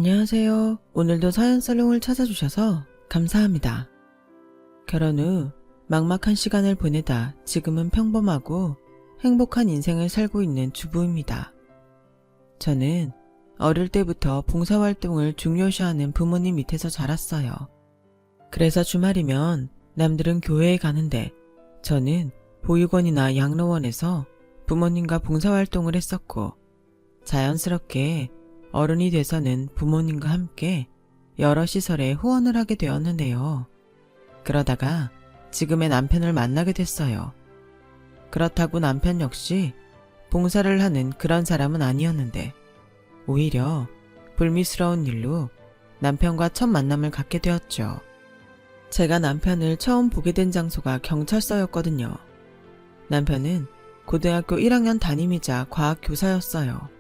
안녕하세요. 오늘도 사연살롱을 찾아주셔서 감사합니다. 결혼 후 막막한 시간을 보내다 지금은 평범하고 행복한 인생을 살고 있는 주부입니다. 저는 어릴 때부터 봉사활동을 중요시하는 부모님 밑에서 자랐어요. 그래서 주말이면 남들은 교회에 가는데 저는 보육원이나 양로원에서 부모님과 봉사활동을 했었고, 자연스럽게 어른이 돼서는 부모님과 함께 여러 시설에 후원을 하게 되었는데요. 그러다가 지금의 남편을 만나게 됐어요. 그렇다고 남편 역시 봉사를 하는 그런 사람은 아니었는데, 오히려 불미스러운 일로 남편과 첫 만남을 갖게 되었죠. 제가 남편을 처음 보게 된 장소가 경찰서였거든요. 남편은 고등학교 1학년 담임이자 과학교사였어요.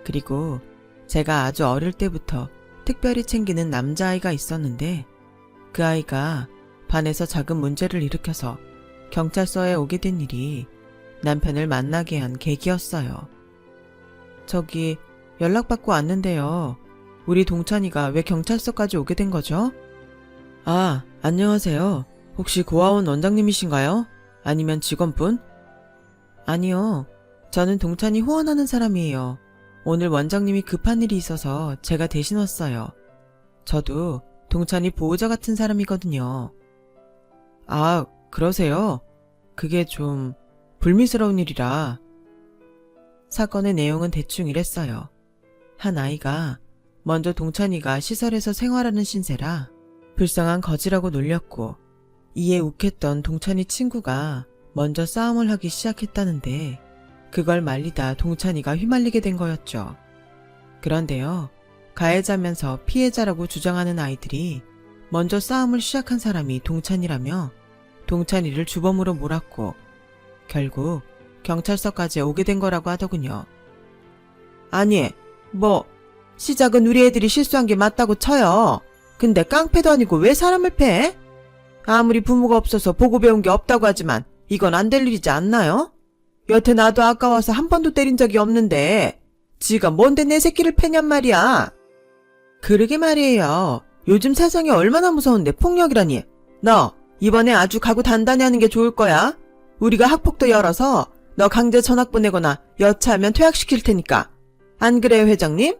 그리고 제가 아주 어릴 때부터 특별히 챙기는 남자아이가 있었는데, 그 아이가 반에서 작은 문제를 일으켜서 경찰서에 오게 된 일이 남편을 만나게 한 계기였어요. 저기 연락받고 왔는데요. 우리 동찬이가 왜 경찰서까지 오게 된 거죠? 아, 안녕하세요. 혹시 고아원 원장님이신가요? 아니면 직원분? 아니요. 저는 동찬이 후원하는 사람이에요. 오늘 원장님이 급한 일이 있어서 제가 대신 왔어요. 저도 동찬이 보호자 같은 사람이거든요. 아, 그러세요? 그게 좀 불미스러운 일이라. 사건의 내용은 대충 이랬어요. 한 아이가 먼저 동찬이가 시설에서 생활하는 신세라 불쌍한 거지라고 놀렸고, 이에 욱했던 동찬이 친구가 먼저 싸움을 하기 시작했다는데, 그걸 말리다 동찬이가 휘말리게 된 거였죠. 그런데요, 가해자면서 피해자라고 주장하는 아이들이 먼저 싸움을 시작한 사람이 동찬이라며 동찬이를 주범으로 몰았고, 결국 경찰서까지 오게 된 거라고 하더군요. 아니, 시작은 우리 애들이 실수한 게 맞다고 쳐요. 근데 깡패도 아니고 왜 사람을 패? 아무리 부모가 없어서 보고 배운 게 없다고 하지만 이건 안 될 일이지 않나요? 여태 나도 아까워서 한 번도 때린 적이 없는데 지가 뭔데 내 새끼를 패냔 말이야. 그러게 말이에요. 요즘 세상이 얼마나 무서운데 폭력이라니. 너 이번에 아주 각오 단단히 하는 게 좋을 거야. 우리가 학폭도 열어서 너 강제 전학 보내거나 여차하면 퇴학시킬 테니까. 안 그래요, 회장님?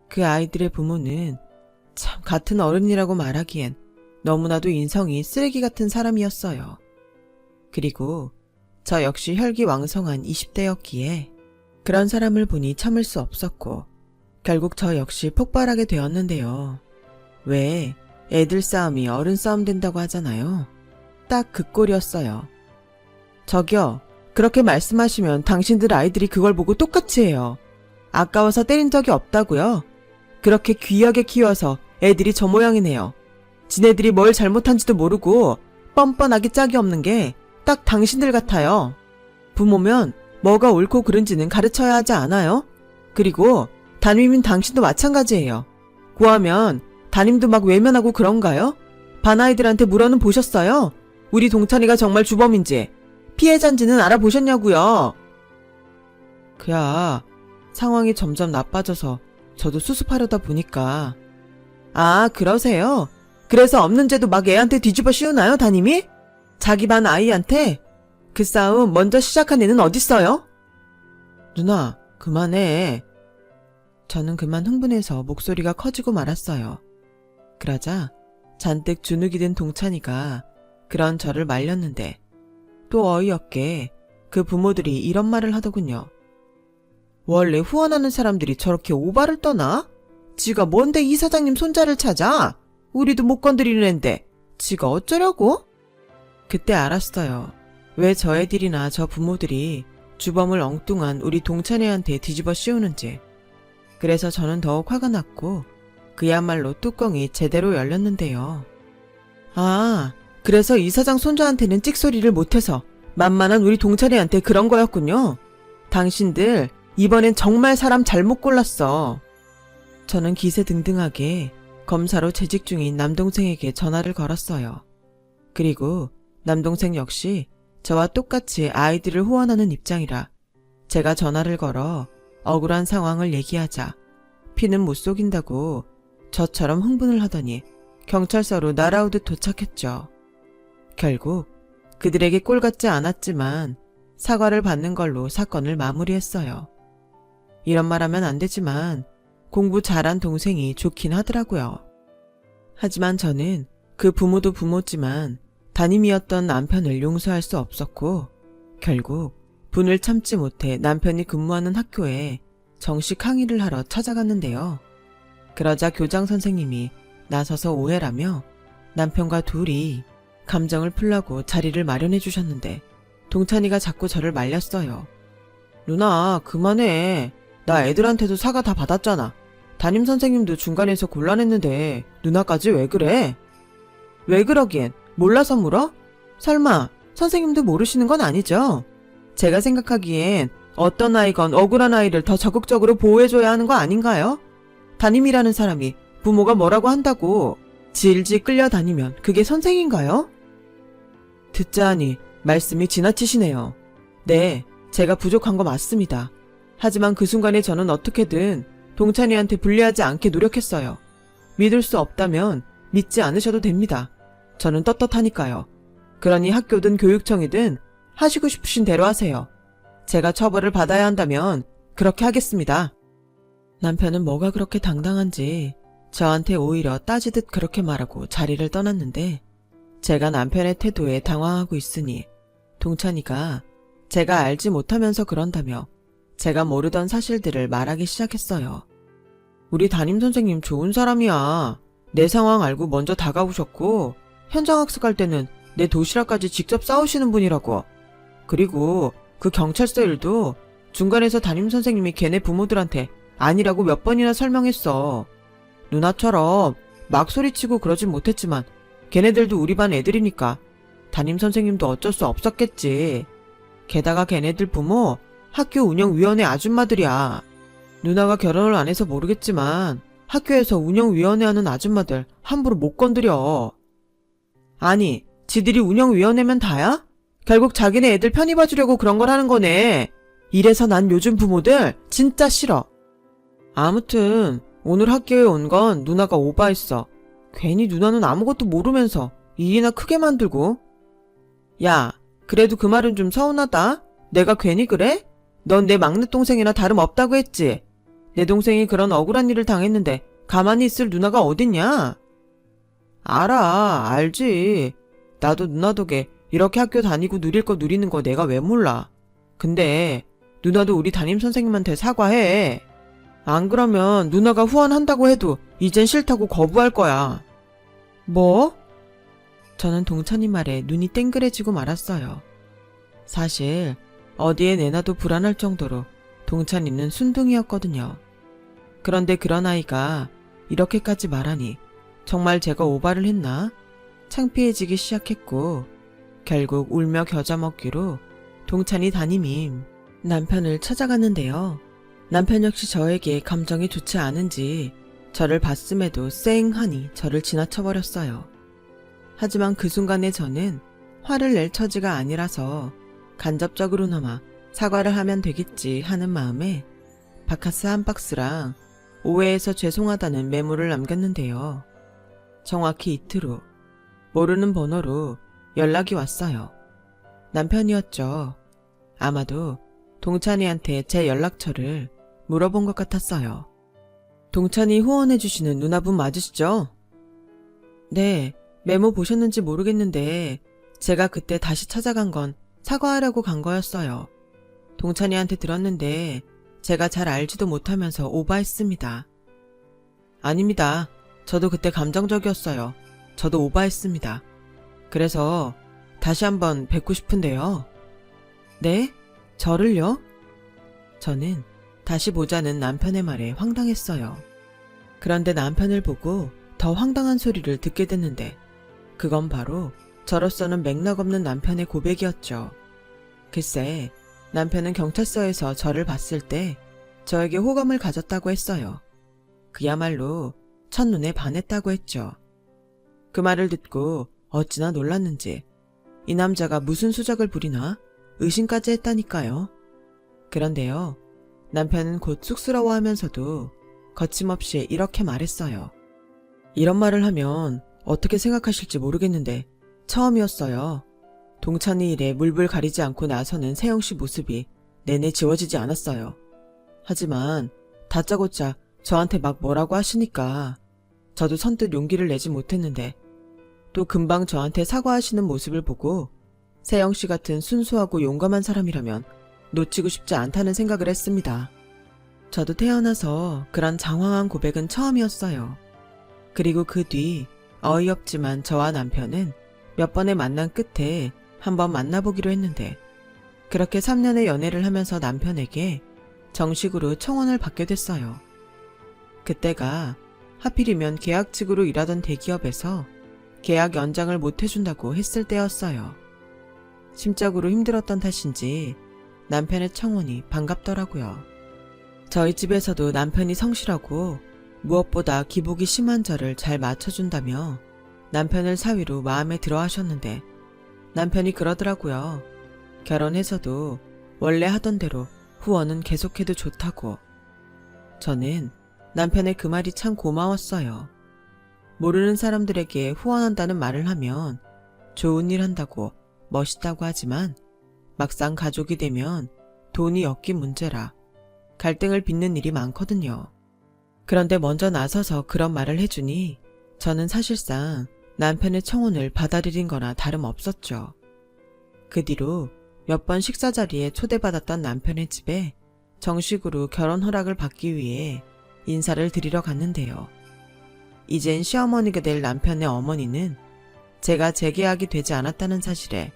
그 아이들의 부모는 참 같은 어른이라고 말하기엔 너무나도 인성이 쓰레기 같은 사람이었어요. 그리고 저 역시 혈기왕성한 20대였기에 그런 사람을 보니 참을 수 없었고, 결국 저 역시 폭발하게 되었는데요. 왜 애들 싸움이 어른 싸움 된다고 하잖아요. 딱 그 꼴이었어요. 저기요, 그렇게 말씀하시면 당신들 아이들이 그걸 보고 똑같이 해요. 아까워서 때린 적이 없다고요? 그렇게 귀하게 키워서 애들이 저 모양이네요. 지네들이 뭘 잘못한지도 모르고 뻔뻔하게 짝이 없는 게 딱 당신들 같아요. 부모면 뭐가 옳고 그른지는 가르쳐야 하지 않아요? 그리고 담임인 당신도 마찬가지예요. 고하면 담임도 막 외면하고 그런가요? 반 아이들한테 물어는 보셨어요? 우리 동찬이가 정말 주범인지, 피해자인지는 알아보셨냐고요? 그야 상황이 점점 나빠져서 저도 수습하려다 보니까. 아, 그러세요? 그래서 없는 죄도 막 애한테 뒤집어 씌우나요, 담임이? 자기 반 아이한테? 그 싸움 먼저 시작한 애는 어딨어요? 누나, 그만해. 저는 그만 흥분해서 목소리가 커지고 말았어요. 그러자 잔뜩 주눅이 든 동찬이가 그런 저를 말렸는데, 또 어이없게 그 부모들이 이런 말을 하더군요. 원래 후원하는 사람들이 저렇게 오바를 떠나? 지가 뭔데 이 사장님 손자를 찾아? 우리도 못 건드리는 앤데 지가 어쩌려고? 그때 알았어요. 왜 저 애들이나 저 부모들이 주범을 엉뚱한 우리 동찬이한테 뒤집어 씌우는지. 그래서 저는 더욱 화가 났고, 그야말로 뚜껑이 제대로 열렸는데요. 아, 그래서 이 사장 손자한테는 찍소리를 못해서 만만한 우리 동찬이한테 그런 거였군요. 당신들 이번엔 정말 사람 잘못 골랐어. 저는 기세등등하게 검사로 재직 중인 남동생에게 전화를 걸었어요. 그리고 남동생 역시 저와 똑같이 아이들을 후원하는 입장이라 제가 전화를 걸어 억울한 상황을 얘기하자 피는 못 속인다고 저처럼 흥분을 하더니 경찰서로 날아오듯 도착했죠. 결국 그들에게 꼴 같지 않았지만 사과를 받는 걸로 사건을 마무리했어요. 이런 말 하면 안 되지만 공부 잘한 동생이 좋긴 하더라고요. 하지만 저는 그 부모도 부모지만 담임이었던 남편을 용서할 수 없었고 결국 분을 참지 못해 남편이 근무하는 학교에 정식 항의를 하러 찾아갔는데요. 그러자 교장 선생님이 나서서 오해라며 남편과 둘이 감정을 풀라고 자리를 마련해 주셨는데 동찬이가 자꾸 저를 말렸어요. 누나 그만해. 나 애들한테도 사과 다 받았잖아. 담임 선생님도 중간에서 곤란했는데 누나까지 왜 그래? 왜 그러기엔 몰라서 물어? 설마 선생님도 모르시는 건 아니죠? 제가 생각하기엔 어떤 아이건 억울한 아이를 더 적극적으로 보호해줘야 하는 거 아닌가요? 담임이라는 사람이 부모가 뭐라고 한다고 질질 끌려다니면 그게 선생인가요? 듣자 하니 말씀이 지나치시네요. 네, 제가 부족한 거 맞습니다. 하지만 그 순간에 저는 어떻게든 동찬이한테 불리하지 않게 노력했어요. 믿을 수 없다면 믿지 않으셔도 됩니다. 저는 떳떳하니까요. 그러니 학교든 교육청이든 하시고 싶으신 대로 하세요. 제가 처벌을 받아야 한다면 그렇게 하겠습니다. 남편은 뭐가 그렇게 당당한지 저한테 오히려 따지듯 그렇게 말하고 자리를 떠났는데 제가 남편의 태도에 당황하고 있으니 동찬이가 제가 알지 못하면서 그런다며 제가 모르던 사실들을 말하기 시작했어요. 우리 담임선생님 좋은 사람이야. 내 상황 알고 먼저 다가오셨고 현장학습할 때는 내 도시락까지 직접 싸우시는 분이라고. 그리고 그 경찰서 일도 중간에서 담임선생님이 걔네 부모들한테 아니라고 몇 번이나 설명했어. 누나처럼 막 소리치고 그러진 못했지만 걔네들도 우리 반 애들이니까 담임선생님도 어쩔 수 없었겠지. 게다가 걔네들 부모 학교 운영위원회 아줌마들이야. 누나가 결혼을 안 해서 모르겠지만 학교에서 운영위원회 하는 아줌마들 함부로 못 건드려. 아니, 지들이 운영위원회면 다야? 결국 자기네 애들 편히 봐주려고 그런 걸 하는 거네. 이래서 난 요즘 부모들 진짜 싫어. 아무튼 오늘 학교에 온 건 누나가 오바했어. 괜히 누나는 아무것도 모르면서 일이나 크게 만들고. 야, 그래도 그 말은 좀 서운하다. 내가 괜히 그래? 넌 내 막내 동생이나 다름없다고 했지. 내 동생이 그런 억울한 일을 당했는데 가만히 있을 누나가 어딨냐? 알아, 알지. 나도 누나 덕에 이렇게 학교 다니고 누릴 거 누리는 거 내가 왜 몰라. 근데 누나도 우리 담임선생님한테 사과해. 안 그러면 누나가 후원한다고 해도 이젠 싫다고 거부할 거야. 뭐? 저는 동찬이 말에 눈이 땡그레지고 말았어요. 사실 어디에 내놔도 불안할 정도로 동찬이는 순둥이였거든요. 그런데 그런 아이가 이렇게까지 말하니 정말 제가 오바를 했나? 창피해지기 시작했고 결국 울며 겨자 먹기로 동찬이 담임인 남편을 찾아갔는데요. 남편 역시 저에게 감정이 좋지 않은지 저를 봤음에도 쌩하니 저를 지나쳐버렸어요. 하지만 그 순간에 저는 화를 낼 처지가 아니라서 간접적으로나마 사과를 하면 되겠지 하는 마음에 바카스 한 박스랑 오해해서 죄송하다는 메모를 남겼는데요. 정확히 이틀 후 모르는 번호로 연락이 왔어요. 남편이었죠. 아마도 동찬이한테 제 연락처를 물어본 것 같았어요. 동찬이 후원해주시는 누나분 맞으시죠? 네, 메모 보셨는지 모르겠는데 제가 그때 다시 찾아간 건 사과하려고 간 거였어요. 동찬이한테 들었는데 제가 잘 알지도 못하면서 오바했습니다. 아닙니다. 저도 그때 감정적이었어요. 저도 오바했습니다. 그래서 다시 한번 뵙고 싶은데요. 네? 저를요? 저는 다시 보자는 남편의 말에 황당했어요. 그런데 남편을 보고 더 황당한 소리를 듣게 됐는데 그건 바로 저로서는 맥락 없는 남편의 고백이었죠. 글쎄, 남편은 경찰서에서 저를 봤을 때 저에게 호감을 가졌다고 했어요. 그야말로 첫눈에 반했다고 했죠. 그 말을 듣고 어찌나 놀랐는지 이 남자가 무슨 수작을 부리나 의심까지 했다니까요. 그런데요, 남편은 곧 쑥스러워하면서도 거침없이 이렇게 말했어요. 이런 말을 하면 어떻게 생각하실지 모르겠는데 처음이었어요. 동찬이 일에 물불 가리지 않고 나서는 세영씨 모습이 내내 지워지지 않았어요. 하지만 다짜고짜 저한테 막 뭐라고 하시니까 저도 선뜻 용기를 내지 못했는데 또 금방 저한테 사과하시는 모습을 보고 세영씨 같은 순수하고 용감한 사람이라면 놓치고 싶지 않다는 생각을 했습니다. 저도 태어나서 그런 장황한 고백은 처음이었어요. 그리고 그 뒤 어이없지만 저와 남편은 몇 번의 만남 끝에 한번 만나보기로 했는데 그렇게 3년의 연애를 하면서 남편에게 정식으로 청혼을 받게 됐어요. 그때가 하필이면 계약직으로 일하던 대기업에서 계약 연장을 못 해준다고 했을 때였어요. 심적으로 힘들었던 탓인지 남편의 청혼이 반갑더라고요. 저희 집에서도 남편이 성실하고 무엇보다 기복이 심한 저를 잘 맞춰준다며 남편을 사위로 마음에 들어 하셨는데 남편이 그러더라고요. 결혼해서도 원래 하던 대로 후원은 계속해도 좋다고. 저는 남편의 그 말이 참 고마웠어요. 모르는 사람들에게 후원한다는 말을 하면 좋은 일 한다고 멋있다고 하지만 막상 가족이 되면 돈이 엮인 문제라 갈등을 빚는 일이 많거든요. 그런데 먼저 나서서 그런 말을 해주니 저는 사실상 남편의 청혼을 받아들인 거나 다름없었죠. 그 뒤로 몇 번 식사 자리에 초대받았던 남편의 집에 정식으로 결혼 허락을 받기 위해 인사를 드리러 갔는데요. 이젠 시어머니가 될 남편의 어머니는 제가 재계약이 되지 않았다는 사실에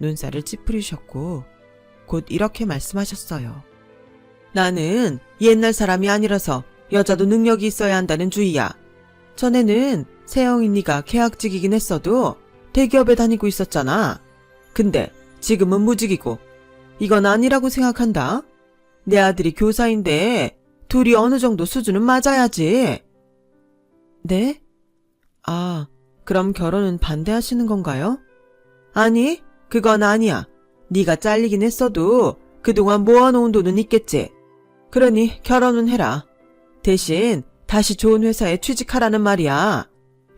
눈살을 찌푸리셨고 곧 이렇게 말씀하셨어요. 나는 옛날 사람이 아니라서 여자도 능력이 있어야 한다는 주의야. 전에는 세영이 네가 계약직이긴 했어도 대기업에 다니고 있었잖아. 근데 지금은 무직이고 이건 아니라고 생각한다. 내 아들이 교사인데 둘이 어느 정도 수준은 맞아야지. 네? 아, 그럼 결혼은 반대하시는 건가요? 아니, 그건 아니야. 네가 잘리긴 했어도 그동안 모아놓은 돈은 있겠지. 그러니 결혼은 해라. 대신 다시 좋은 회사에 취직하라는 말이야.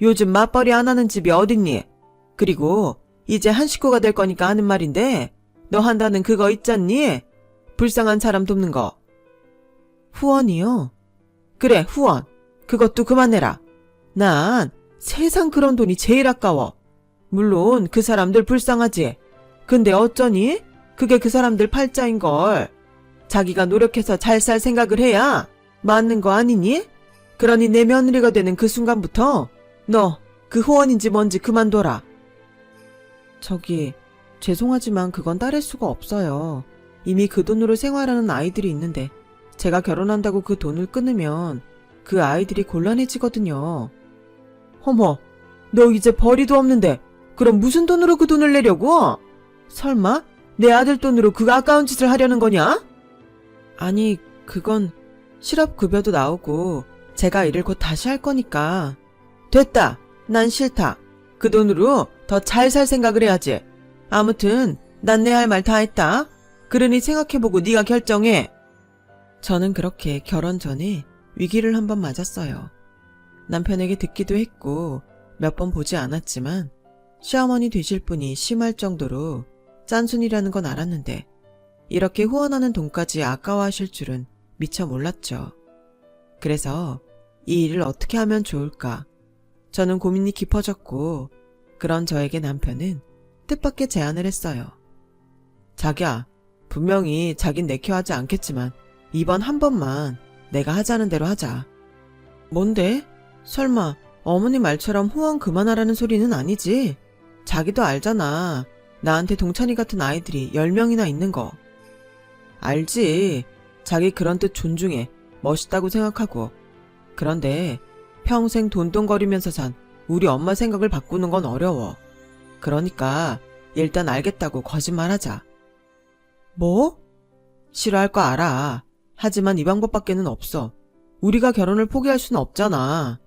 요즘 맞벌이 안 하는 집이 어딨니? 그리고 이제 한 식구가 될 거니까 하는 말인데 너 한다는 그거 있잖니? 불쌍한 사람 돕는 거. 후원이요? 그래, 후원. 그것도 그만해라. 난 세상 그런 돈이 제일 아까워. 물론 그 사람들 불쌍하지. 근데 어쩌니? 그게 그 사람들 팔자인걸. 자기가 노력해서 잘 살 생각을 해야 맞는 거 아니니? 그러니 내 며느리가 되는 그 순간부터 너 그 후원인지 뭔지 그만둬라. 저기 죄송하지만 그건 따를 수가 없어요. 이미 그 돈으로 생활하는 아이들이 있는데 제가 결혼한다고 그 돈을 끊으면 그 아이들이 곤란해지거든요. 어머, 너 이제 벌이도 없는데 그럼 무슨 돈으로 그 돈을 내려고? 설마 내 아들 돈으로 그 아까운 짓을 하려는 거냐? 아니, 그건 실업급여도 나오고 제가 일을 곧 다시 할 거니까. 됐다. 난 싫다. 그 돈으로 더 잘 살 생각을 해야지. 아무튼 난 내 할 말 다 했다. 그러니 생각해보고 네가 결정해. 저는 그렇게 결혼 전에 위기를 한번 맞았어요. 남편에게 듣기도 했고 몇 번 보지 않았지만 시어머니 되실 분이 심할 정도로 짠순이라는 건 알았는데 이렇게 후원하는 돈까지 아까워하실 줄은 미처 몰랐죠. 그래서 이 일을 어떻게 하면 좋을까? 저는 고민이 깊어졌고 그런 저에게 남편은 뜻밖의 제안을 했어요. 자기야, 분명히 자긴 내켜하지 않겠지만 이번 한 번만 내가 하자는 대로 하자. 뭔데? 설마 어머니 말처럼 후원 그만하라는 소리는 아니지? 자기도 알잖아. 나한테 동찬이 같은 아이들이 10명이나 있는 거. 알지. 자기 그런 뜻 존중해. 멋있다고 생각하고. 그런데 평생 돈돈거리면서 산 우리 엄마 생각을 바꾸는 건 어려워. 그러니까 일단 알겠다고 거짓말하자. 뭐? 싫어할 거 알아. 하지만 이 방법밖에는 없어. 우리가 결혼을 포기할 수는 없잖아.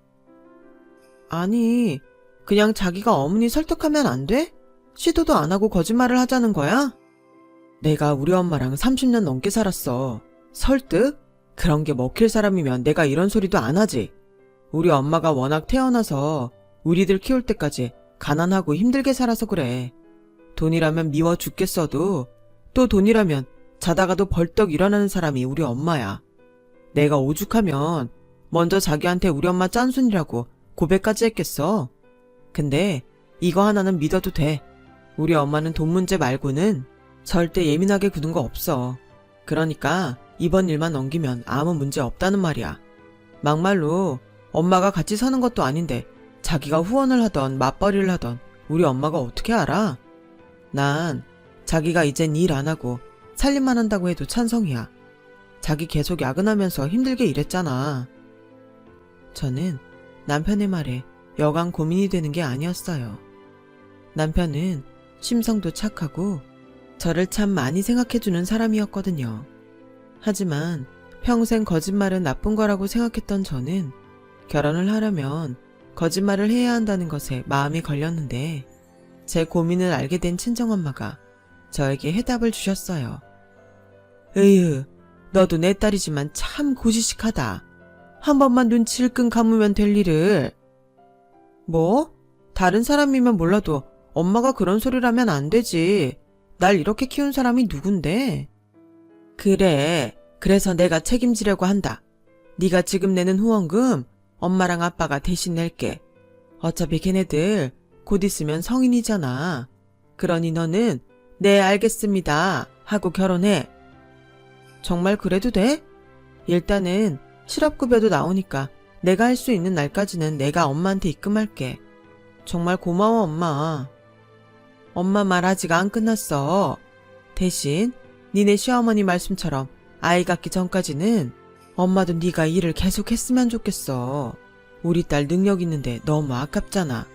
아니, 그냥 자기가 어머니 설득하면 안 돼? 시도도 안 하고 거짓말을 하자는 거야? 내가 우리 엄마랑 30년 넘게 살았어. 설득? 그런 게 먹힐 사람이면 내가 이런 소리도 안 하지. 우리 엄마가 워낙 태어나서 우리들 키울 때까지 가난하고 힘들게 살아서 그래. 돈이라면 미워 죽겠어도 또 돈이라면 자다가도 벌떡 일어나는 사람이 우리 엄마야. 내가 오죽하면 먼저 자기한테 우리 엄마 짠순이라고 고백까지 했겠어. 근데 이거 하나는 믿어도 돼. 우리 엄마는 돈 문제 말고는 절대 예민하게 구는 거 없어. 그러니까 이번 일만 넘기면 아무 문제 없다는 말이야. 막말로 엄마가 같이 사는 것도 아닌데 자기가 후원을 하던 맞벌이를 하던 우리 엄마가 어떻게 알아? 난 자기가 이젠 일 안 하고 살림만 한다고 해도 찬성이야. 자기 계속 야근하면서 힘들게 일했잖아. 저는 남편의 말에 여간 고민이 되는 게 아니었어요. 남편은 심성도 착하고 저를 참 많이 생각해주는 사람이었거든요. 하지만 평생 거짓말은 나쁜 거라고 생각했던 저는 결혼을 하려면 거짓말을 해야 한다는 것에 마음이 걸렸는데 제 고민을 알게 된 친정엄마가 저에게 해답을 주셨어요. 으유, 너도 내 딸이지만 참 고지식하다. 한 번만 눈치를 끈 감으면 될 일을. 뭐? 다른 사람이면 몰라도 엄마가 그런 소리를 하면 안 되지. 날 이렇게 키운 사람이 누군데? 그래, 그래서 내가 책임지려고 한다. 네가 지금 내는 후원금 엄마랑 아빠가 대신 낼게. 어차피 걔네들 곧 있으면 성인이잖아. 그러니 너는 네 알겠습니다 하고 결혼해. 정말 그래도 돼? 일단은 실업급여도 나오니까 내가 할 수 있는 날까지는 내가 엄마한테 입금할게. 정말 고마워 엄마. 엄마 말 아직 안 끝났어. 대신 니네 시어머니 말씀처럼 아이 갖기 전까지는 엄마도 네가 일을 계속 했으면 좋겠어. 우리 딸 능력 있는데 너무 아깝잖아.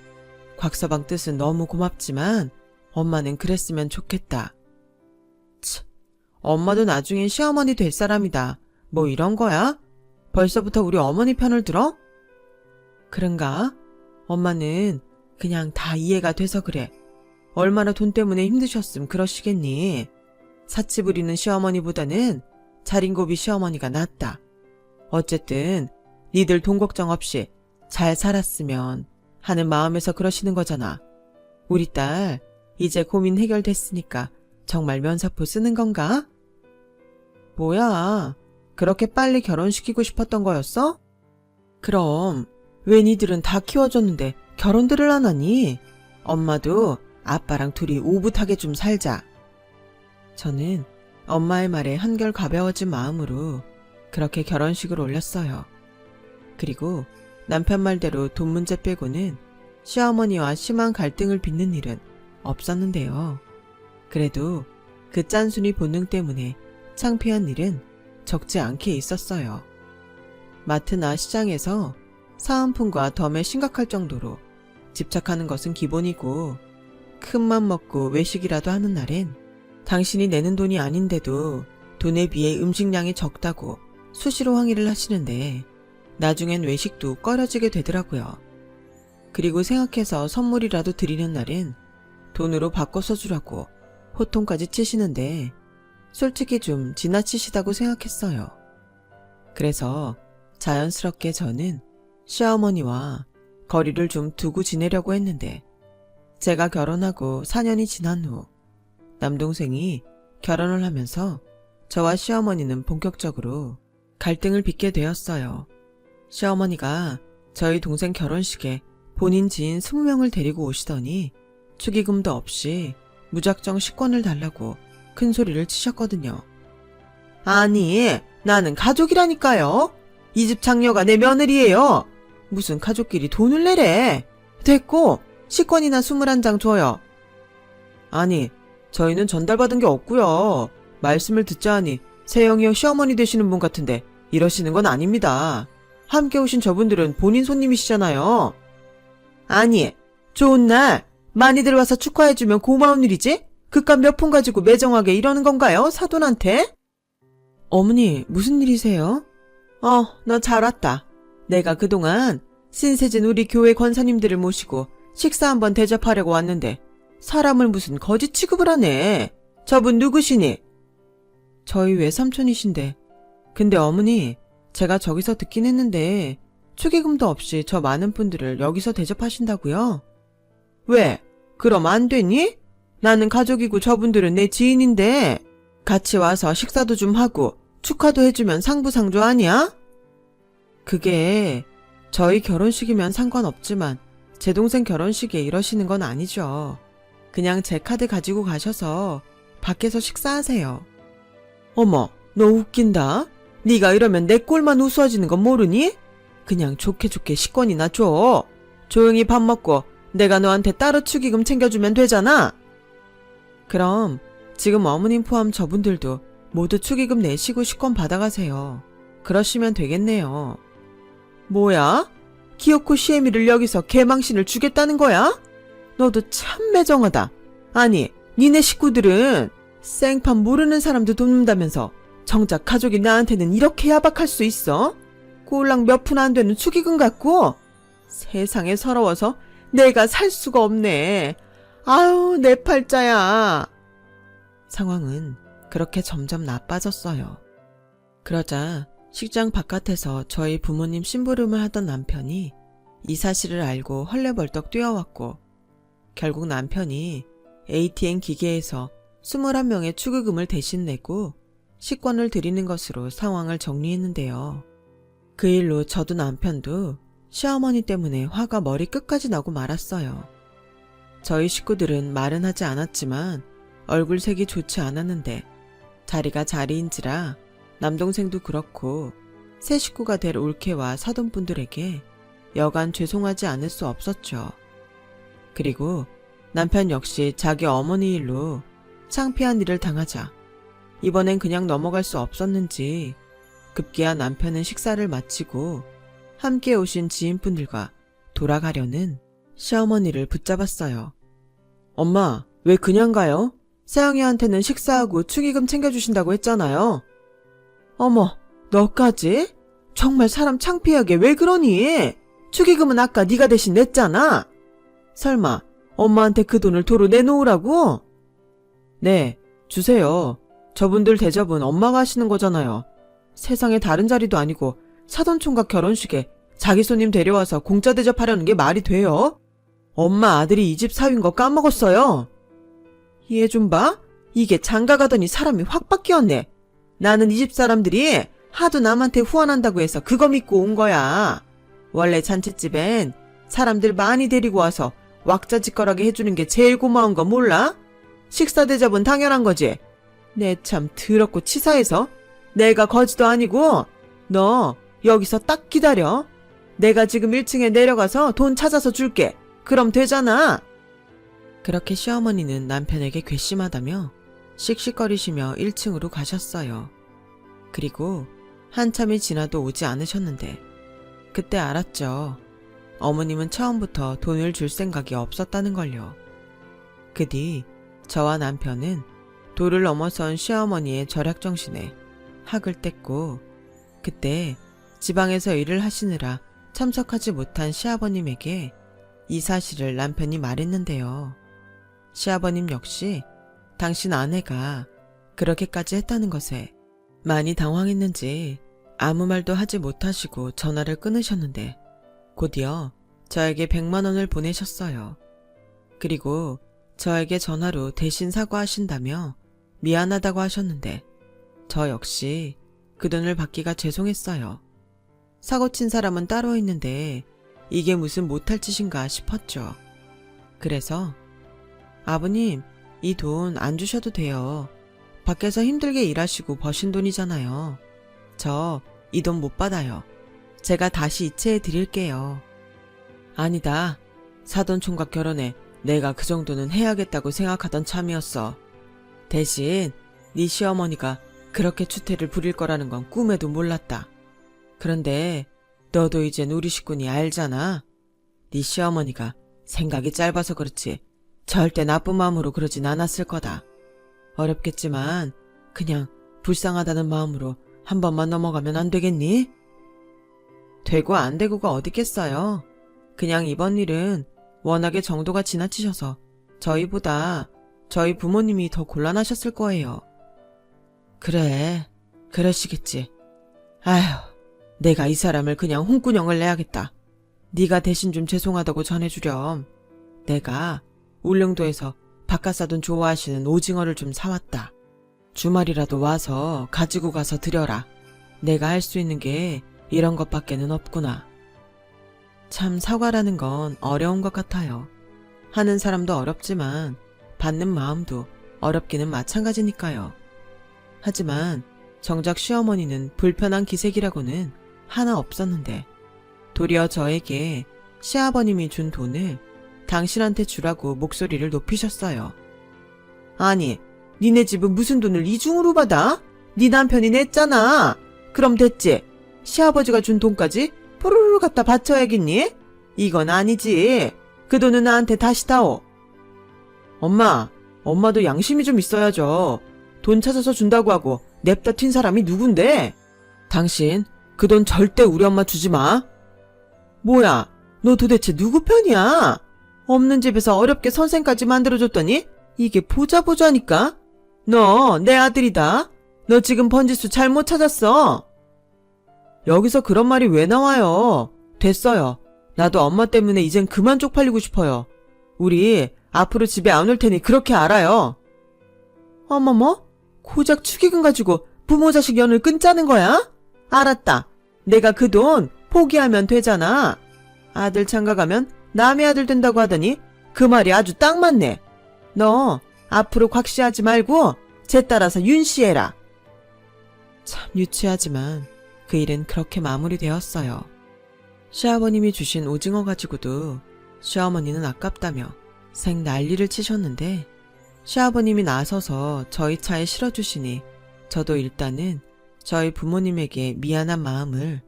곽서방 뜻은 너무 고맙지만 엄마는 그랬으면 좋겠다. 치, 엄마도 나중엔 시어머니 될 사람이다. 뭐 이런 거야? 벌써부터 우리 어머니 편을 들어? 그런가? 엄마는 그냥 다 이해가 돼서 그래. 얼마나 돈 때문에 힘드셨음 그러시겠니? 사치 부리는 시어머니보다는 자린고비 시어머니가 낫다. 어쨌든 니들 돈 걱정 없이 잘 살았으면 하는 마음에서 그러시는 거잖아. 우리 딸 이제 고민 해결됐으니까 정말 면사포 쓰는 건가? 뭐야, 그렇게 빨리 결혼시키고 싶었던 거였어? 그럼 왜 니들은 다 키워줬는데 결혼들을 안 하니? 엄마도 아빠랑 둘이 오붓하게 좀 살자. 저는 엄마의 말에 한결 가벼워진 마음으로 그렇게 결혼식을 올렸어요. 그리고 남편 말대로 돈 문제 빼고는 시어머니와 심한 갈등을 빚는 일은 없었는데요. 그래도 그 짠순이 본능 때문에 창피한 일은 적지 않게 있었어요. 마트나 시장에서 사은품과 덤에 심각할 정도로 집착하는 것은 기본이고 큰맘 먹고 외식이라도 하는 날엔 당신이 내는 돈이 아닌데도 돈에 비해 음식량이 적다고 수시로 항의를 하시는데 나중엔 외식도 꺼려지게 되더라고요. 그리고 생각해서 선물이라도 드리는 날엔 돈으로 바꿔서 주라고 호통까지 치시는데 솔직히 좀 지나치시다고 생각했어요. 그래서 자연스럽게 저는 시어머니와 거리를 좀 두고 지내려고 했는데 제가 결혼하고 4년이 지난 후 남동생이 결혼을 하면서 저와 시어머니는 본격적으로 갈등을 빚게 되었어요. 시어머니가 저희 동생 결혼식에 본인 지인 20명을 데리고 오시더니 축의금도 없이 무작정 식권을 달라고 큰 소리를 치셨거든요. 아니, 나는 가족이라니까요. 이 집 장녀가 내 며느리예요. 무슨 가족끼리 돈을 내래. 됐고 식권이나 21장 줘요. 아니, 저희는 전달받은 게 없고요. 말씀을 듣자 하니 세영이요 시어머니 되시는 분 같은데 이러시는 건 아닙니다. 함께 오신 저분들은 본인 손님이시잖아요. 아니, 좋은 날 많이들 와서 축하해주면 고마운 일이지? 그깟 몇 푼 가지고 매정하게 이러는 건가요? 사돈한테? 어머니, 무슨 일이세요? 너 잘 왔다. 내가 그동안 신세진 우리 교회 권사님들을 모시고 식사 한번 대접하려고 왔는데 사람을 무슨 거지 취급을 하네. 저분 누구시니? 저희 외삼촌이신데 근데 어머니, 제가 저기서 듣긴 했는데 축의금도 없이 저 많은 분들을 여기서 대접하신다고요? 왜? 그럼 안 되니? 나는 가족이고 저분들은 내 지인인데 같이 와서 식사도 좀 하고 축하도 해주면 상부상조 아니야? 그게 저희 결혼식이면 상관없지만 제 동생 결혼식에 이러시는 건 아니죠. 그냥 제 카드 가지고 가셔서 밖에서 식사하세요. 어머, 너 웃긴다. 네가 이러면 내 꼴만 우스워지는 건 모르니? 그냥 좋게 좋게 식권이나 줘. 조용히 밥 먹고 내가 너한테 따로 축의금 챙겨주면 되잖아. 그럼 지금 어머님 포함 저분들도 모두 축의금 내시고 식권 받아가세요. 그러시면 되겠네요. 뭐야? 기어코 시애미를 여기서 개망신을 주겠다는 거야? 너도 참 매정하다. 아니, 니네 식구들은 생판 모르는 사람도 돕는다면서 정작 가족이 나한테는 이렇게 야박할 수 있어? 꼴랑 몇 푼 안 되는 축의금 갖고? 세상에 서러워서 내가 살 수가 없네. 아유, 내 팔자야. 상황은 그렇게 점점 나빠졌어요. 그러자 식장 바깥에서 저희 부모님 심부름을 하던 남편이 이 사실을 알고 헐레벌떡 뛰어왔고, 결국 남편이 ATM 기계에서 21명의 축의금을 대신 내고 식권을 드리는 것으로 상황을 정리했는데요. 그 일로 저도 남편도 시어머니 때문에 화가 머리 끝까지 나고 말았어요. 저희 식구들은 말은 하지 않았지만 얼굴색이 좋지 않았는데 자리가 자리인지라 남동생도 그렇고 새 식구가 될 올케와 사돈분들에게 여간 죄송하지 않을 수 없었죠. 그리고 남편 역시 자기 어머니 일로 창피한 일을 당하자 이번엔 그냥 넘어갈 수 없었는지 급기야 남편은 식사를 마치고 함께 오신 지인분들과 돌아가려는 시어머니를 붙잡았어요. 엄마, 왜 그냥 가요? 세영이한테는 식사하고 축의금 챙겨주신다고 했잖아요. 어머, 너까지? 정말 사람 창피하게 왜 그러니? 축의금은 아까 네가 대신 냈잖아. 설마 엄마한테 그 돈을 도로 내놓으라고? 네, 주세요. 저분들 대접은 엄마가 하시는 거잖아요. 세상에 다른 자리도 아니고 사돈총각 결혼식에 자기 손님 데려와서 공짜 대접하려는 게 말이 돼요? 엄마 아들이 이 집 사위인 거 까먹었어요. 얘 좀 봐. 이게 장가가더니 사람이 확 바뀌었네. 나는 이 집 사람들이 하도 남한테 후원한다고 해서 그거 믿고 온 거야. 원래 잔칫집엔 사람들 많이 데리고 와서 왁자지껄하게 해주는 게 제일 고마운 거 몰라? 식사 대접은 당연한 거지. 내 참 더럽고 치사해서 내가 거지도 아니고 너 여기서 딱 기다려. 내가 지금 1층에 내려가서 돈 찾아서 줄게. 그럼 되잖아. 그렇게 시어머니는 남편에게 괘씸하다며 씩씩거리시며 1층으로 가셨어요. 그리고 한참이 지나도 오지 않으셨는데 그때 알았죠. 어머님은 처음부터 돈을 줄 생각이 없었다는 걸요. 그 뒤 저와 남편은 도를 넘어선 시어머니의 절약정신에 학을 뗐고, 그때 지방에서 일을 하시느라 참석하지 못한 시아버님에게 이 사실을 남편이 말했는데요. 시아버님 역시 당신 아내가 그렇게까지 했다는 것에 많이 당황했는지 아무 말도 하지 못하시고 전화를 끊으셨는데 곧이어 저에게 100만 원을 보내셨어요. 그리고 저에게 전화로 대신 사과하신다며 미안하다고 하셨는데 저 역시 그 돈을 받기가 죄송했어요. 사고 친 사람은 따로 있는데 이게 무슨 못할 짓인가 싶었죠. 그래서 아버님, 이 돈 안 주셔도 돼요. 밖에서 힘들게 일하시고 버신 돈이잖아요. 저 이 돈 못 받아요. 제가 다시 이체해 드릴게요. 아니다. 사돈 총각 결혼에 내가 그 정도는 해야겠다고 생각하던 참이었어. 대신 네 시어머니가 그렇게 추태를 부릴 거라는 건 꿈에도 몰랐다. 그런데 너도 이젠 우리 식구니 알잖아. 네 시어머니가 생각이 짧아서 그렇지 절대 나쁜 마음으로 그러진 않았을 거다. 어렵겠지만 그냥 불쌍하다는 마음으로 한 번만 넘어가면 안 되겠니? 되고 안 되고가 어딨겠어요. 그냥 이번 일은 워낙에 정도가 지나치셔서 저희보다 저희 부모님이 더 곤란하셨을 거예요. 그래, 그러시겠지. 아휴, 내가 이 사람을 그냥 홍군형을 내야겠다. 네가 대신 좀 죄송하다고 전해주렴. 내가 울릉도에서 바깥사돈 좋아하시는 오징어를 좀 사왔다. 주말이라도 와서 가지고 가서 드려라. 내가 할 수 있는 게 이런 것밖에는 없구나. 참 사과라는 건 어려운 것 같아요. 하는 사람도 어렵지만 받는 마음도 어렵기는 마찬가지니까요. 하지만 정작 시어머니는 불편한 기색이라고는 하나 없었는데 도리어 저에게 시아버님이 준 돈을 당신한테 주라고 목소리를 높이셨어요. 아니, 니네 집은 무슨 돈을 이중으로 받아? 네 남편이 냈잖아. 그럼 됐지. 시아버지가 준 돈까지 포로로 갖다 바쳐야겠니? 이건 아니지. 그 돈은 나한테 다시 다오. 엄마도 양심이 좀 있어야죠. 돈 찾아서 준다고 하고 냅다 튄 사람이 누군데? 당신 그 돈 절대 우리 엄마 주지 마. 뭐야, 너 도대체 누구 편이야? 없는 집에서 어렵게 선생까지 만들어줬더니 이게 보자니까? 너 내 아들이다. 너 지금 번지수 잘못 찾았어. 여기서 그런 말이 왜 나와요? 됐어요. 나도 엄마 때문에 이젠 그만 쪽팔리고 싶어요. 우리 앞으로 집에 안 올 테니 그렇게 알아요. 어머머? 고작 축의금 가지고 부모 자식 연을 끊자는 거야? 알았다. 내가 그 돈 포기하면 되잖아. 아들 장가가면 남의 아들 된다고 하더니 그 말이 아주 딱 맞네. 너 앞으로 곽씨하지 말고 쟤 따라서 윤씨해라. 참 유치하지만 그 일은 그렇게 마무리되었어요. 시아버님이 주신 오징어 가지고도 시어머니는 아깝다며 생 난리를 치셨는데 시아버님이 나서서 저희 차에 실어주시니 저도 일단은 저희 부모님에게 미안한 마음을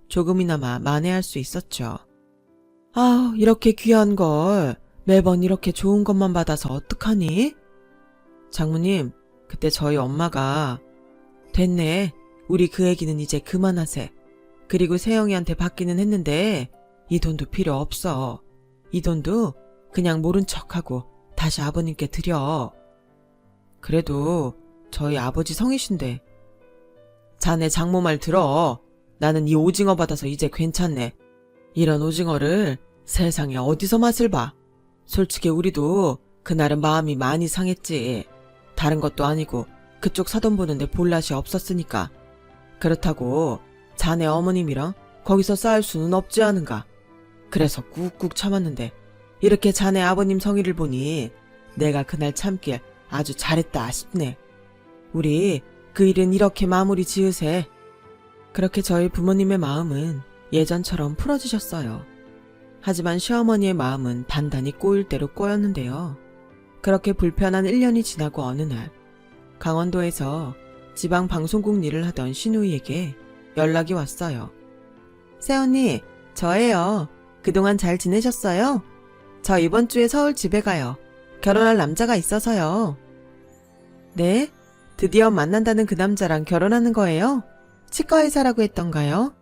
조금이나마 만회할 수 있었죠. 아, 이렇게 귀한 걸 매번 이렇게 좋은 것만 받아서 어떡하니? 장모님, 그때 저희 엄마가 됐네. 우리 그 얘기는 이제 그만하세. 그리고 세영이한테 받기는 했는데 이 돈도 필요 없어. 이 돈도 그냥 모른 척하고 다시 아버님께 드려. 그래도 저희 아버지 성이신데. 자네 장모 말 들어. 나는 이 오징어 받아서 이제 괜찮네. 이런 오징어를 세상에 어디서 맛을 봐. 솔직히 우리도 그날은 마음이 많이 상했지. 다른 것도 아니고 그쪽 사돈 보는데 볼낯이 없었으니까. 그렇다고 자네 어머님이랑 거기서 싸울 수는 없지 않은가. 그래서 꾹꾹 참았는데 이렇게 자네 아버님 성의를 보니 내가 그날 참길 아주 잘했다 싶네. 우리 그 일은 이렇게 마무리 지으세. 그렇게 저희 부모님의 마음은 예전처럼 풀어지셨어요. 하지만 시어머니의 마음은 단단히 꼬일 대로 꼬였는데요. 그렇게 불편한 1년이 지나고 어느 날 강원도에서 지방 방송국 일을 하던 신우이에게 연락이 왔어요. 새언니, 저예요. 그동안 잘 지내셨어요? 저 이번 주에 서울 집에 가요. 결혼할 남자가 있어서요. 네? 드디어 만난다는 그 남자랑 결혼하는 거예요? 치과의사라고 했던가요?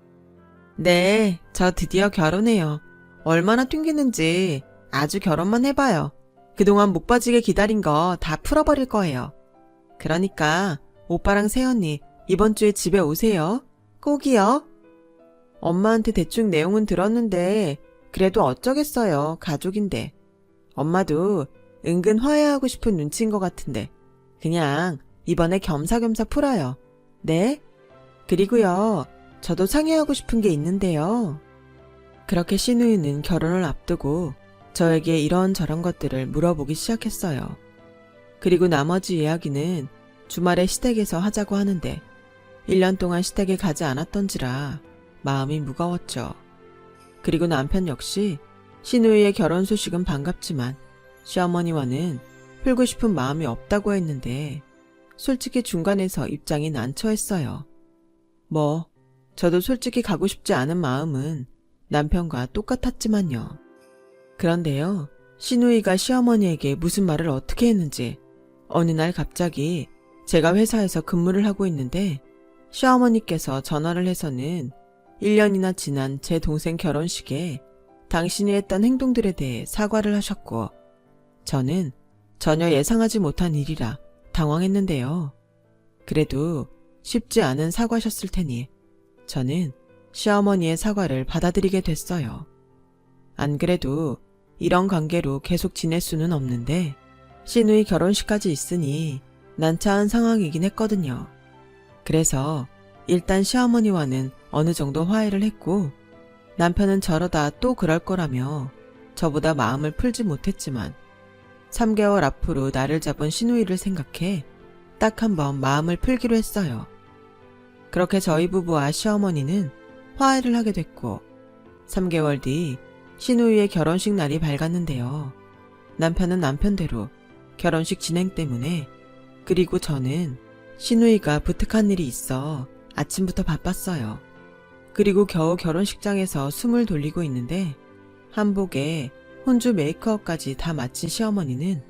네, 저 드디어 결혼해요. 얼마나 튕기는지 아주 결혼만 해봐요. 그동안 목 빠지게 기다린 거 다 풀어버릴 거예요. 그러니까 오빠랑 새언니 이번 주에 집에 오세요. 꼭이요. 엄마한테 대충 내용은 들었는데 그래도 어쩌겠어요. 가족인데. 엄마도 은근 화해하고 싶은 눈치인 것 같은데 그냥 이번에 겸사겸사 풀어요. 네? 그리고요. 저도 상의하고 싶은 게 있는데요. 그렇게 신우이는 결혼을 앞두고 저에게 이런저런 것들을 물어보기 시작했어요. 그리고 나머지 이야기는 주말에 시댁에서 하자고 하는데 1년 동안 시댁에 가지 않았던지라 마음이 무거웠죠. 그리고 남편 역시 신우이의 결혼 소식은 반갑지만 시어머니와는 풀고 싶은 마음이 없다고 했는데 솔직히 중간에서 입장이 난처했어요. 뭐 저도 솔직히 가고 싶지 않은 마음은 남편과 똑같았지만요. 그런데요, 신우이가 시어머니에게 무슨 말을 어떻게 했는지 어느 날 갑자기 제가 회사에서 근무를 하고 있는데 시어머니께서 전화를 해서는 1년이나 지난 제 동생 결혼식에 당신이 했던 행동들에 대해 사과를 하셨고 저는 전혀 예상하지 못한 일이라 당황했는데요. 그래도 쉽지 않은 사과셨을 테니 저는 시어머니의 사과를 받아들이게 됐어요. 안 그래도 이런 관계로 계속 지낼 수는 없는데 시누이 결혼식까지 있으니 난처한 상황이긴 했거든요. 그래서 일단 시어머니와는 어느 정도 화해를 했고 남편은 저러다 또 그럴 거라며 저보다 마음을 풀지 못했지만 3개월 앞으로 나를 잡은 시누이를 생각해 딱 한번 마음을 풀기로 했어요. 그렇게 저희 부부와 시어머니는 화해를 하게 됐고 3개월 뒤 시누이의 결혼식 날이 밝았는데요. 남편은 남편대로 결혼식 진행 때문에 그리고 저는 시누이가 부탁한 일이 있어 아침부터 바빴어요. 그리고 겨우 결혼식장에서 숨을 돌리고 있는데 한복에 혼주 메이크업까지 다 마친 시어머니는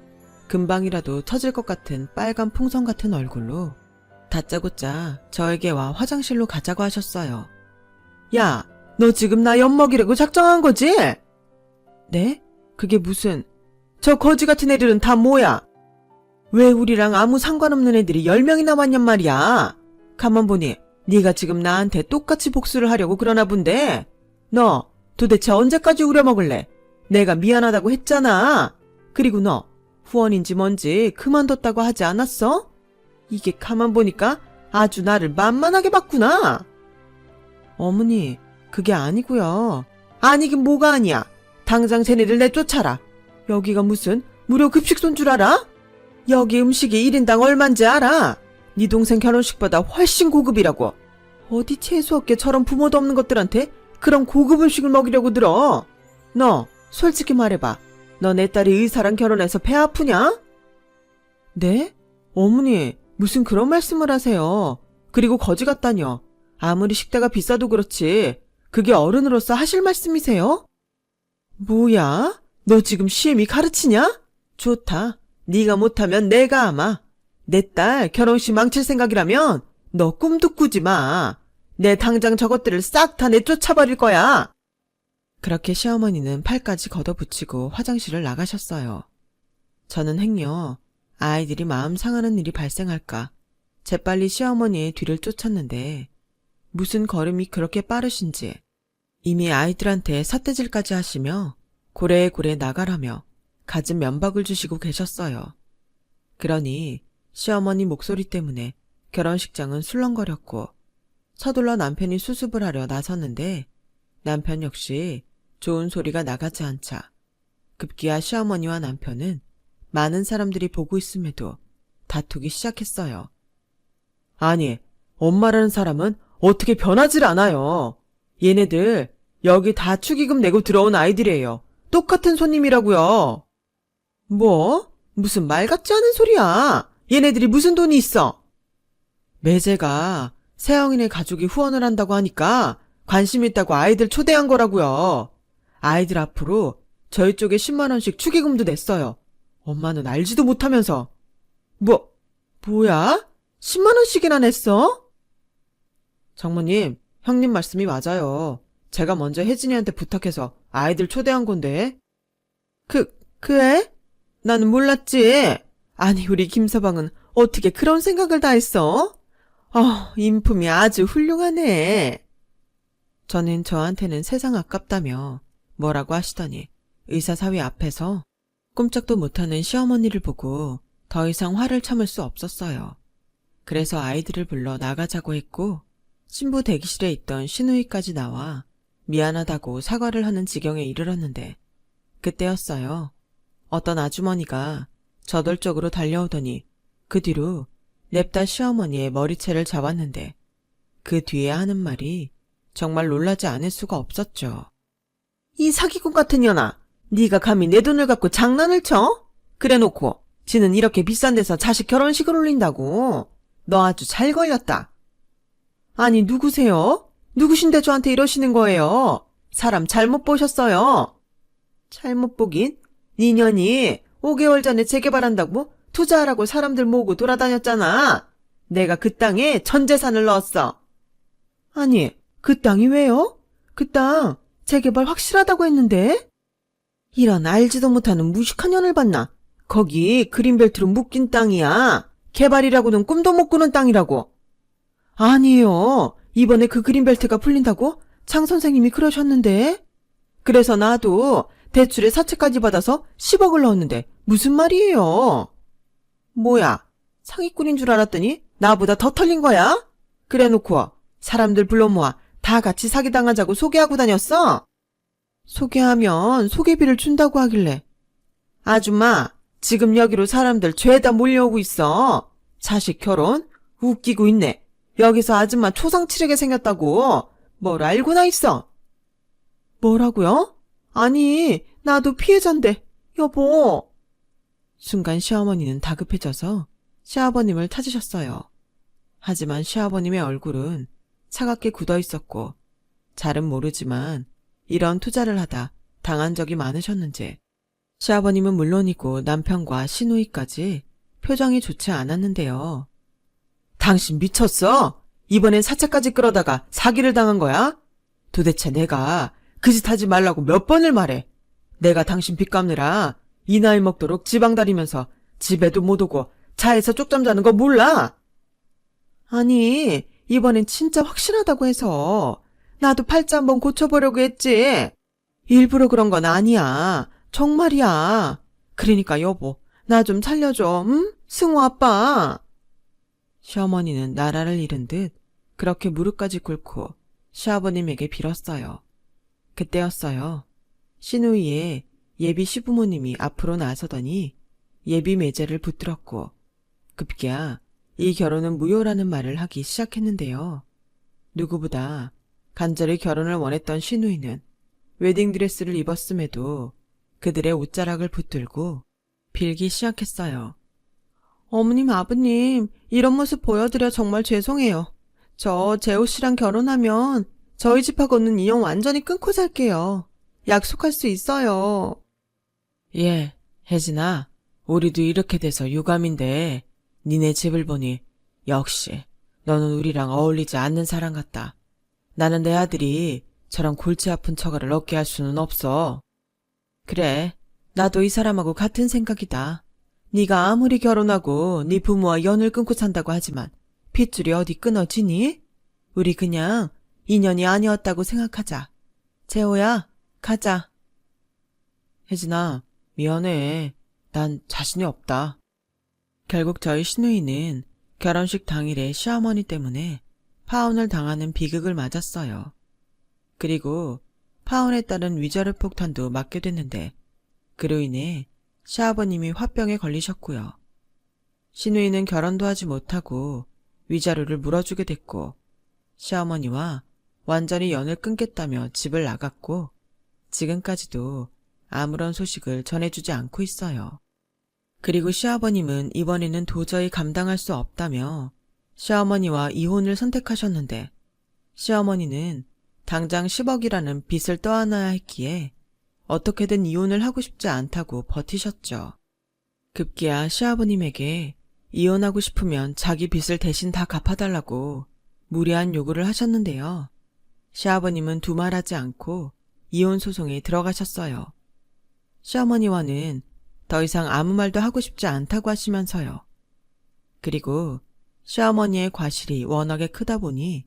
금방이라도 터질 것 같은 빨간 풍선 같은 얼굴로 다짜고짜 저에게 와 화장실로 가자고 하셨어요. 야, 너 지금 나 엿먹이려고 작정한 거지? 네? 그게 무슨... 저 거지 같은 애들은 다 뭐야? 왜 우리랑 아무 상관없는 애들이 10명이나 왔냔 말이야? 가만 보니 네가 지금 나한테 똑같이 복수를 하려고 그러나 본데 너 도대체 언제까지 우려먹을래? 내가 미안하다고 했잖아. 그리고 너 후원인지 뭔지 그만뒀다고 하지 않았어? 이게 가만 보니까 아주 나를 만만하게 봤구나. 어머니, 그게 아니고요. 아니긴 뭐가 아니야. 당장 쟤네들 내쫓아라. 여기가 무슨 무료 급식소인 줄 알아? 여기 음식이 1인당 얼만지 알아? 네 동생 결혼식보다 훨씬 고급이라고. 어디 재수없게 저런 부모도 없는 것들한테 그런 고급 음식을 먹이려고 들어. 너 솔직히 말해봐. 너 내 딸이 의사랑 결혼해서 배 아프냐? 네? 어머니, 무슨 그런 말씀을 하세요. 그리고 거지 같다뇨. 아무리 식대가 비싸도 그렇지 그게 어른으로서 하실 말씀이세요? 뭐야? 너 지금 시엠이 가르치냐? 좋다. 네가 못하면 내가 아마. 내 딸 결혼식 망칠 생각이라면 너 꿈도 꾸지 마. 내 당장 저것들을 싹 다 내쫓아버릴 거야. 그렇게 시어머니는 팔까지 걷어붙이고 화장실을 나가셨어요. 저는 행여 아이들이 마음 상하는 일이 발생할까 재빨리 시어머니의 뒤를 쫓았는데 무슨 걸음이 그렇게 빠르신지 이미 아이들한테 삿대질까지 하시며 고래에 고래 나가라며 갖은 면박을 주시고 계셨어요. 그러니 시어머니 목소리 때문에 결혼식장은 술렁거렸고 서둘러 남편이 수습을 하려 나섰는데 남편 역시 좋은 소리가 나가지 않자 급기야 시어머니와 남편은 많은 사람들이 보고 있음에도 다투기 시작했어요. 아니, 엄마라는 사람은 어떻게 변하질 않아요. 얘네들 여기 다 축의금 내고 들어온 아이들이에요. 똑같은 손님이라고요. 뭐? 무슨 말 같지 않은 소리야. 얘네들이 무슨 돈이 있어? 매제가 새영이네 가족이 후원을 한다고 하니까 관심 있다고 아이들 초대한 거라고요. 아이들 앞으로 저희 쪽에 10만 원씩 축의금도 냈어요. 엄마는 알지도 못하면서. 뭐야? 10만 원씩이나 냈어? 장모님, 형님 말씀이 맞아요. 제가 먼저 혜진이한테 부탁해서 아이들 초대한 건데. 그래? 나는 몰랐지. 아니, 우리 김서방은 어떻게 그런 생각을 다 했어? 인품이 아주 훌륭하네. 저는 저한테는 세상 아깝다며 뭐라고 하시더니 의사사위 앞에서 꼼짝도 못하는 시어머니를 보고 더 이상 화를 참을 수 없었어요. 그래서 아이들을 불러 나가자고 했고 신부 대기실에 있던 시누이까지 나와 미안하다고 사과를 하는 지경에 이르렀는데 그때였어요. 어떤 아주머니가 저돌적으로 달려오더니 그 뒤로 냅다 시어머니의 머리채를 잡았는데 그 뒤에 하는 말이 정말 놀라지 않을 수가 없었죠. 이 사기꾼 같은 년아, 네가 감히 내 돈을 갖고 장난을 쳐? 그래놓고 지는 이렇게 비싼 데서 자식 결혼식을 올린다고. 너 아주 잘 걸렸다. 아니, 누구세요? 누구신데 저한테 이러시는 거예요? 사람 잘못 보셨어요. 잘못 보긴? 네 년이 5개월 전에 재개발한다고 투자하라고 사람들 모으고 돌아다녔잖아. 내가 그 땅에 전 재산을 넣었어. 아니, 그 땅이 왜요? 그 땅 재개발 확실하다고 했는데? 이런 알지도 못하는 무식한 년을 봤나? 거기 그린벨트로 묶인 땅이야. 개발이라고는 꿈도 못 꾸는 땅이라고. 아니에요. 이번에 그 그린벨트가 풀린다고? 장 선생님이 그러셨는데? 그래서 나도 대출에 사채까지 받아서 10억을 넣었는데 무슨 말이에요? 뭐야, 사기꾼인 줄 알았더니 나보다 더 털린 거야? 그래놓고 사람들 불러 모아 다 같이 사기당하자고 소개하고 다녔어? 소개하면 소개비를 준다고 하길래. 아줌마, 지금 여기로 사람들 죄다 몰려오고 있어. 자식 결혼? 웃기고 있네. 여기서 아줌마 초상 치르게 생겼다고. 뭘 알고나 있어? 뭐라고요? 아니, 나도 피해자인데, 여보. 순간 시어머니는 다급해져서 시아버님을 찾으셨어요. 하지만 시아버님의 얼굴은 차갑게 굳어 있었고, 잘은 모르지만 이런 투자를 하다 당한 적이 많으셨는지 시아버님은 물론이고 남편과 시누이까지 표정이 좋지 않았는데요. 당신 미쳤어? 이번엔 사채까지 끌어다가 사기를 당한 거야? 도대체 내가 그 짓 하지 말라고 몇 번을 말해. 내가 당신 빚 갚느라 이 나이 먹도록 지방 다니면서 집에도 못 오고 차에서 쪽잠 자는 거 몰라? 아니, 이번엔 진짜 확실하다고 해서 나도 팔자 한번 고쳐보려고 했지. 일부러 그런 건 아니야. 정말이야. 그러니까 여보, 나 좀 살려줘. 응? 승우 아빠. 시어머니는 나라를 잃은 듯 그렇게 무릎까지 꿇고 시아버님에게 빌었어요. 그때였어요. 시누이의 예비 시부모님이 앞으로 나서더니 예비 매제를 붙들었고 급기야 이 결혼은 무효라는 말을 하기 시작했는데요. 누구보다 간절히 결혼을 원했던 시누이는 웨딩드레스를 입었음에도 그들의 옷자락을 붙들고 빌기 시작했어요. 어머님, 아버님, 이런 모습 보여드려 정말 죄송해요. 저 재호 씨랑 결혼하면 저희 집하고는 인연 완전히 끊고 살게요. 약속할 수 있어요. 예, 혜진아, 우리도 이렇게 돼서 유감인데 니네 집을 보니 역시 너는 우리랑 어울리지 않는 사람 같다. 나는 내 아들이 저런 골치 아픈 처가를 얻게 할 수는 없어. 그래, 나도 이 사람하고 같은 생각이다. 네가 아무리 결혼하고 네 부모와 연을 끊고 산다고 하지만 핏줄이 어디 끊어지니? 우리 그냥 인연이 아니었다고 생각하자. 재호야, 가자. 혜진아, 미안해. 난 자신이 없다. 결국 저희 시누이는 결혼식 당일에 시어머니 때문에 파혼을 당하는 비극을 맞았어요. 그리고 파혼에 따른 위자료 폭탄도 맞게 됐는데 그로 인해 시아버님이 화병에 걸리셨고요. 시누이는 결혼도 하지 못하고 위자료를 물어주게 됐고 시어머니와 완전히 연을 끊겠다며 집을 나갔고 지금까지도 아무런 소식을 전해주지 않고 있어요. 그리고 시아버님은 이번에는 도저히 감당할 수 없다며 시어머니와 이혼을 선택하셨는데 시어머니는 당장 10억이라는 빚을 떠안아야 했기에 어떻게든 이혼을 하고 싶지 않다고 버티셨죠. 급기야 시아버님에게 이혼하고 싶으면 자기 빚을 대신 다 갚아달라고 무리한 요구를 하셨는데요. 시아버님은 두말하지 않고 이혼 소송에 들어가셨어요. 시어머니와는 더 이상 아무 말도 하고 싶지 않다고 하시면서요. 그리고 시어머니의 과실이 워낙에 크다 보니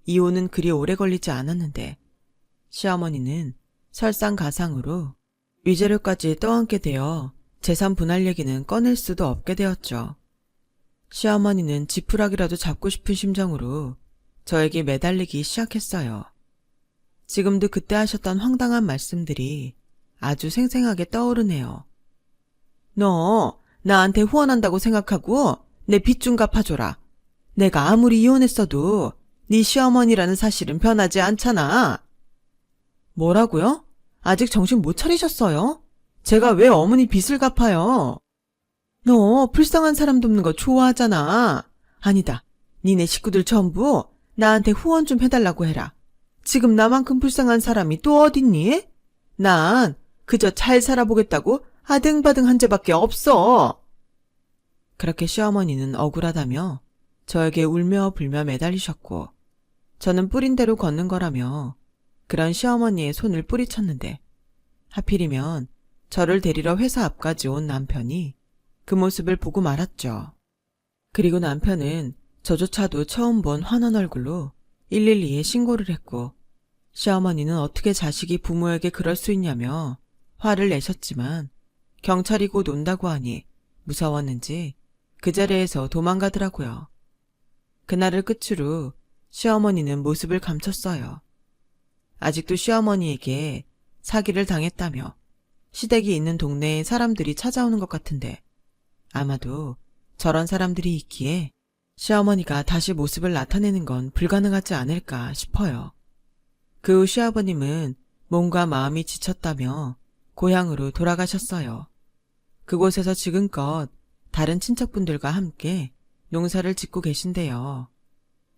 이혼은 그리 오래 걸리지 않았는데 시어머니는 설상가상으로 위자료까지 떠안게 되어 재산 분할 얘기는 꺼낼 수도 없게 되었죠. 시어머니는 지푸라기라도 잡고 싶은 심정으로 저에게 매달리기 시작했어요. 지금도 그때 하셨던 황당한 말씀들이 아주 생생하게 떠오르네요. 너 나한테 후원한다고 생각하고 내 빚 좀 갚아줘라. 내가 아무리 이혼했어도 네 시어머니라는 사실은 변하지 않잖아. 뭐라고요? 아직 정신 못 차리셨어요? 제가 왜 어머니 빚을 갚아요? 너 불쌍한 사람 돕는 거 좋아하잖아. 아니다. 니네 식구들 전부 나한테 후원 좀 해달라고 해라. 지금 나만큼 불쌍한 사람이 또 어딨니? 난 그저 잘 살아보겠다고 아등바등 한 죄밖에 없어. 그렇게 시어머니는 억울하다며 저에게 울며 불며 매달리셨고 저는 뿌린 대로 걷는 거라며 그런 시어머니의 손을 뿌리쳤는데 하필이면 저를 데리러 회사 앞까지 온 남편이 그 모습을 보고 말았죠. 그리고 남편은 저조차도 처음 본 환한 얼굴로 112에 신고를 했고 시어머니는 어떻게 자식이 부모에게 그럴 수 있냐며 화를 내셨지만 경찰이 곧 온다고 하니 무서웠는지 그 자리에서 도망가더라고요. 그날을 끝으로 시어머니는 모습을 감췄어요. 아직도 시어머니에게 사기를 당했다며 시댁이 있는 동네에 사람들이 찾아오는 것 같은데 아마도 저런 사람들이 있기에 시어머니가 다시 모습을 나타내는 건 불가능하지 않을까 싶어요. 그 후 시아버님은 몸과 마음이 지쳤다며 고향으로 돌아가셨어요. 그곳에서 지금껏 다른 친척분들과 함께 농사를 짓고 계신데요.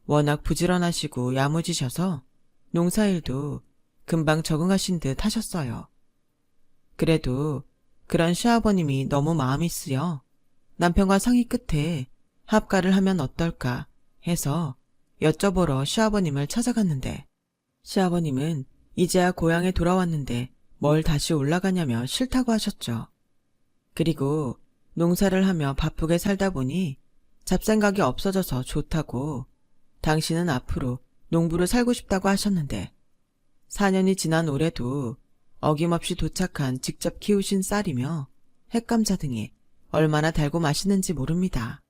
워낙 부지런하시고 야무지셔서 농사일도 금방 적응하신 듯 하셨어요. 그래도 그런 시아버님이 너무 마음이 쓰여 남편과 상의 끝에 합가를 하면 어떨까 해서 여쭤보러 시아버님을 찾아갔는데 시아버님은 이제야 고향에 돌아왔는데 뭘 다시 올라가냐며 싫다고 하셨죠. 그리고 농사를 하며 바쁘게 살다 보니 잡생각이 없어져서 좋다고 당신은 앞으로 농부로 살고 싶다고 하셨는데 4년이 지난 올해도 어김없이 도착한 직접 키우신 쌀이며 햇감자 등이 얼마나 달고 맛있는지 모릅니다.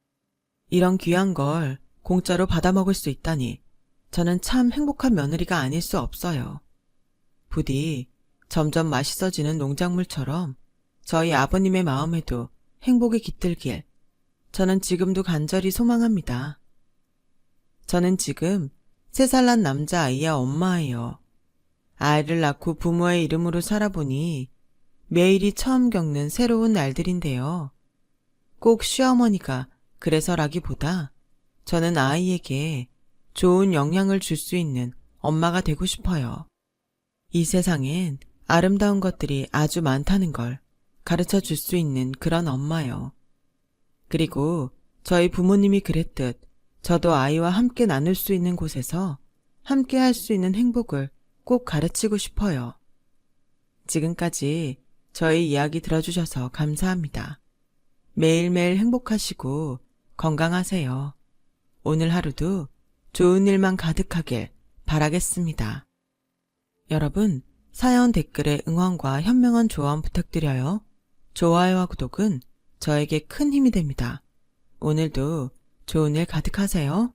이런 귀한 걸 공짜로 받아먹을 수 있다니 저는 참 행복한 며느리가 아닐 수 없어요. 부디 점점 맛있어지는 농작물처럼 저희 아버님의 마음에도 행복이 깃들길 저는 지금도 간절히 소망합니다. 저는 지금 3살 난 남자아이의 엄마예요. 아이를 낳고 부모의 이름으로 살아보니 매일이 처음 겪는 새로운 날들인데요. 꼭 시어머니가 그래서라기보다 저는 아이에게 좋은 영향을 줄 수 있는 엄마가 되고 싶어요. 이 세상엔 아름다운 것들이 아주 많다는 걸 가르쳐 줄 수 있는 그런 엄마요. 그리고 저희 부모님이 그랬듯 저도 아이와 함께 나눌 수 있는 곳에서 함께 할 수 있는 행복을 꼭 가르치고 싶어요. 지금까지 저희 이야기 들어주셔서 감사합니다. 매일매일 행복하시고 건강하세요. 오늘 하루도 좋은 일만 가득하길 바라겠습니다. 여러분, 사연 댓글에 응원과 현명한 조언 부탁드려요. 좋아요와 구독은 저에게 큰 힘이 됩니다. 오늘도 좋은 일 가득하세요.